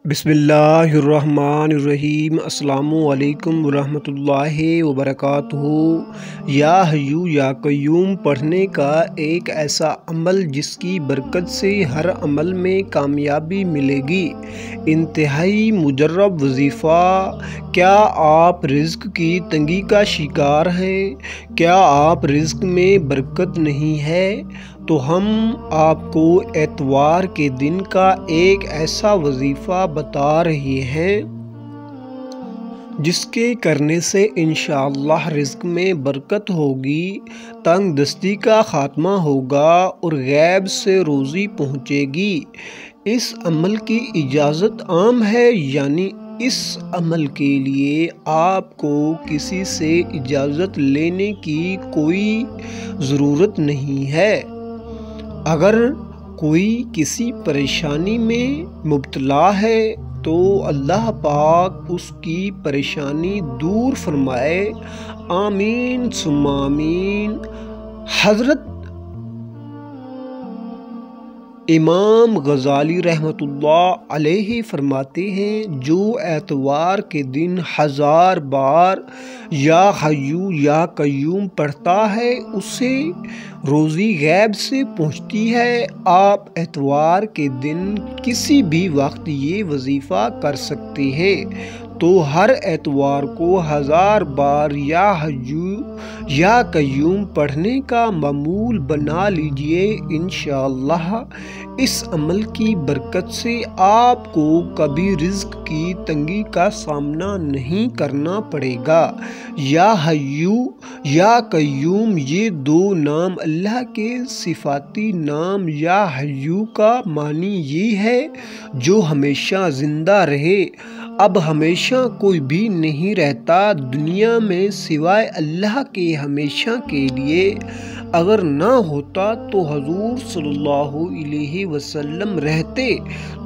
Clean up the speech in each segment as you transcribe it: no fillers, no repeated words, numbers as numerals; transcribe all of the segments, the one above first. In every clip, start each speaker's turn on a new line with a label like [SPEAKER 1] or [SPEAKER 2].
[SPEAKER 1] بسم اللہ الرحمن الرحیم۔ السلام علیکم ورحمۃ اللہ وبرکاتہ۔ یا حیو یا قیوم پڑھنے کا ایک ایسا عمل جس کی برکت سے ہر عمل میں کامیابی ملے گی، انتہائی مجرب وظیفہ۔ کیا آپ رزق کی تنگی کا شکار ہیں؟ کیا آپ رزق میں برکت نہیں ہے؟ تو ہم آپ کو اتوار کے دن کا ایک ایسا وظیفہ بتا رہے ہیں جس کے کرنے سے انشاءاللہ رزق میں برکت ہوگی، تنگ دستی کا خاتمہ ہوگا اور غیب سے روزی پہنچے گی۔ اس عمل کی اجازت عام ہے، یعنی اس عمل کے لیے آپ کو کسی سے اجازت لینے کی کوئی ضرورت نہیں ہے۔ اگر کوئی کسی پریشانی میں مبتلا ہے تو اللہ پاک اس کی پریشانی دور فرمائے، آمین ثم آمین۔ حضرت امام غزالی رحمۃ اللہ علیہ فرماتے ہیں، جو اتوار کے دن 1000 بار یا حیو یا قیوم پڑھتا ہے اسے روزی غیب سے پہنچتی ہے۔ آپ اتوار کے دن کسی بھی وقت یہ وظیفہ کر سکتے ہیں، تو ہر اتوار کو 1000 بار یا حیو یا قیوم پڑھنے کا معمول بنا لیجئے۔ انشاءاللہ اس عمل کی برکت سے آپ کو کبھی رزق کی تنگی کا سامنا نہیں کرنا پڑے گا۔ یا حیو یا قیوم یہ دو نام اللہ کے صفاتی نام۔ یا حیو کا معنی یہ ہے جو ہمیشہ زندہ رہے۔ اب ہمیشہ کوئی بھی نہیں رہتا دنیا میں سوائے اللہ کے، ہمیشہ کے لیے۔ اگر نہ ہوتا تو حضور صلی اللہ علیہ وسلم رہتے،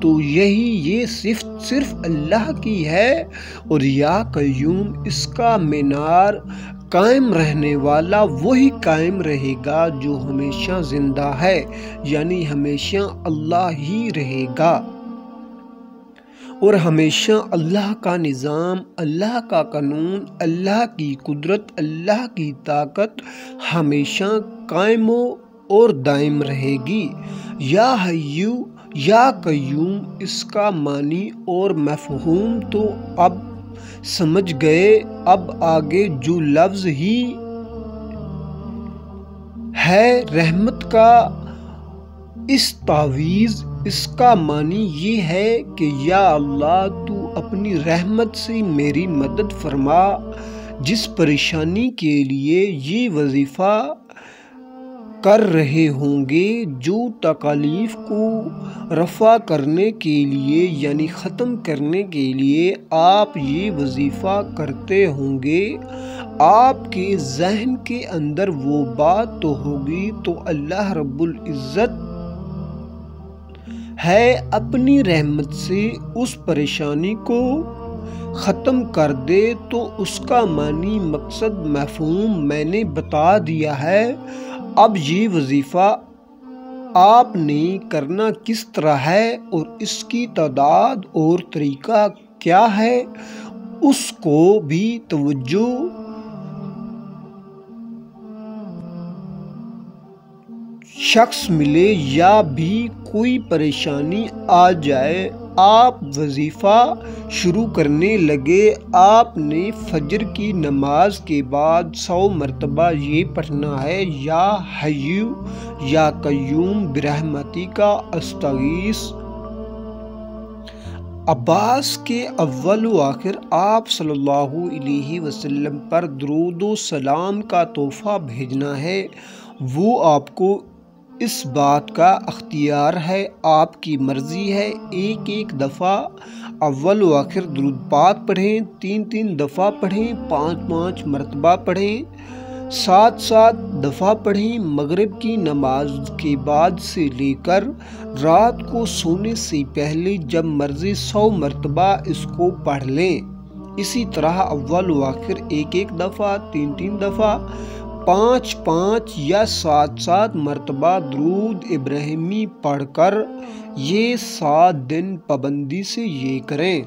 [SPEAKER 1] تو یہ صرف اللہ کی ہے۔ اور یا قیوم اس کا مینار قائم رہنے والا وہی قائم رہے گا جو ہمیشہ زندہ ہے، یعنی ہمیشہ اللہ ہی رہے گا۔ اور ہمیشہ اللہ کا نظام، اللہ کا قانون، اللہ کی قدرت، اللہ کی طاقت ہمیشہ قائم اور دائم رہے گی۔ یا حیو یا قیوم اس کا معنی اور مفہوم تو اب سمجھ گئے۔ اب آگے جو لفظ ہی ہے رحمت کا استعویذ، اس کا معنی یہ ہے کہ یا اللہ تو اپنی رحمت سے میری مدد فرما۔ جس پریشانی کے لیے یہ وظیفہ کر رہے ہوں گے، جو تکالیف کو رفع کرنے کے لیے یعنی ختم کرنے کے لیے آپ یہ وظیفہ کرتے ہوں گے، آپ کے ذہن کے اندر وہ بات تو ہوگی، تو اللہ رب العزت ہے اپنی رحمت سے اس پریشانی کو ختم کر دے۔ تو اس کا معنی، مقصد، مفہوم میں نے بتا دیا ہے۔ اب یہ وظیفہ آپ نے کرنا کس طرح ہے اور اس کی تعداد اور طریقہ کیا ہے، اس کو بھی توجہ شخص ملے یا بھی کوئی پریشانی آ جائے، آپ وظیفہ شروع کرنے لگے۔ آپ نے فجر کی نماز کے بعد 100 مرتبہ یہ پڑھنا ہے، یا حیو یا قیوم برحمتک استغیث۔ عباس کے اول و آخر آپ صلی اللہ علیہ وسلم پر درود و سلام کا تحفہ بھیجنا ہے۔ وہ آپ کو اس بات کا اختیار ہے، آپ کی مرضی ہے۔ ایک دفعہ اول و آخر درود پاک پڑھیں، 3 دفعہ پڑھیں، 5 مرتبہ پڑھیں، 7 دفعہ پڑھیں۔ مغرب کی نماز کے بعد سے لے کر رات کو سونے سے پہلے جب مرضی 100 مرتبہ اس کو پڑھ لیں۔ اسی طرح اول و آخر ایک دفعہ، 3 دفعہ، 5 یا 7 مرتبہ درود ابراہیمی پڑھ کر یہ 7 دن پابندی سے یہ کریں۔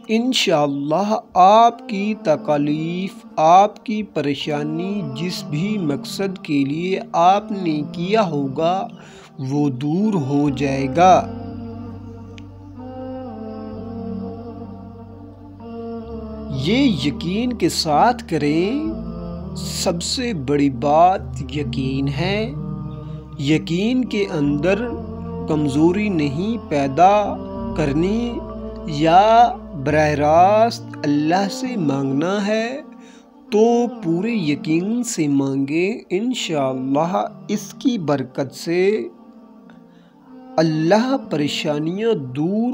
[SPEAKER 1] انشاءاللہ آپ کی تکالیف، آپ کی پریشانی، جس بھی مقصد کے لیے آپ نے کیا ہوگا وہ دور ہو جائے گا۔ یہ یقین کے ساتھ کریں۔ سب سے بڑی بات یقین ہے۔ یقین کے اندر کمزوری نہیں پیدا کرنی یا براہ راست اللہ سے مانگنا ہے تو پورے یقین سے مانگیں، انشاءاللہ اس کی برکت سے اللہ پریشانیاں دور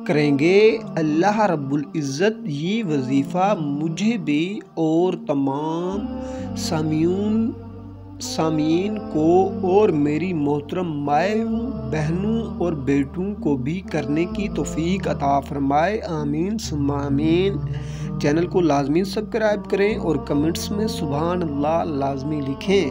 [SPEAKER 1] کریں گے۔ اللہ رب العزت یہ وظیفہ مجھے بھی اور تمام سامعین کو اور میری محترم مائیں بہنوں اور بیٹوں کو بھی کرنے کی توفیق عطا فرمائے، آمین ثم آمین۔ چینل کو لازمی سبسکرائب کریں اور کمنٹس میں سبحان اللہ لازمی لکھیں۔